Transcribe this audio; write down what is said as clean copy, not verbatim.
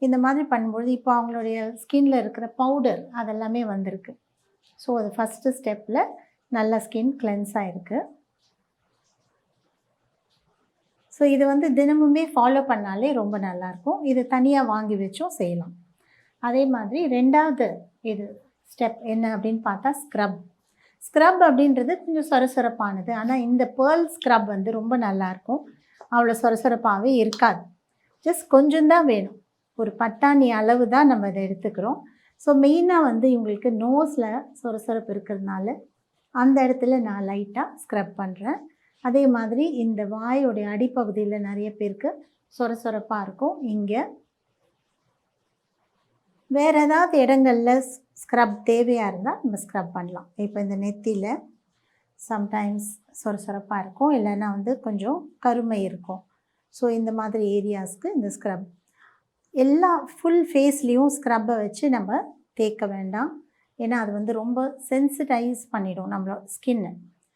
இந்த மாதிரி பண்ணும்பொழுது இப்போ அவங்களுடைய ஸ்கின்ல இருக்கிற பவுடர் அதெல்லாமே வந்திருக்கு. ஸோ அது ஃபஸ்ட்டு ஸ்டெப்பில் நல்லா ஸ்கின் கிளென்ஸ் ஆகிருக்கு. ஸோ இது வந்து தினமுமே ஃபாலோ பண்ணாலே ரொம்ப நல்லாயிருக்கும். இது தனியாக வாங்கி வச்சும் செய்யலாம். அதே மாதிரி 2வது இது ஸ்டெப் என்ன அப்படின்னு பார்த்தா ஸ்க்ரப். ஸ்க்ரப் அப்படின்றது கொஞ்சம் சொரசொரப்பானது. ஆனால் இந்த பேர்ல் ஸ்க்ரப் வந்து ரொம்ப நல்லாயிருக்கும். அவ்வளோ சொரசொரப்பாகவே இருக்காது. ஜஸ்ட் கொஞ்சம் தான் வேணும். ஒரு பட்டாணி அளவு தான் நம்ம இதை எடுத்துக்கிறோம். ஸோ மெயினாக வந்து இவங்களுக்கு நோஸில் சொரசொரப்பு இருக்கிறதுனால அந்த இடத்துல நான் லைட்டாக ஸ்க்ரப் பண்ணுறேன். அதே மாதிரி இந்த வாயோடைய அடிப்பகுதியில் நிறைய பேருக்கு சொரசொரப்பாக இருக்கும். இங்கே வேறு ஏதாவது இடங்களில் ஸ்க்ரப் தேவையாக இருந்தால் நம்ம ஸ்க்ரப் பண்ணலாம். இப்போ இந்த நெத்தியில் சம்டைம்ஸ் சொரசொரப்பாக இருக்கும், இல்லைன்னா வந்து கொஞ்சம் கருமை இருக்கும். ஸோ இந்த மாதிரி ஏரியாஸ்க்கு இந்த ஸ்க்ரப். எல்லா ஃபுல் ஃபேஸ்லேயும் ஸ்க்ரப்பை வச்சு நம்ம தேய்க்க வேண்டாம். ஏன்னா அது வந்து ரொம்ப சென்சிட்டைஸ் பண்ணிடும் நம்மளோட ஸ்கின்னை.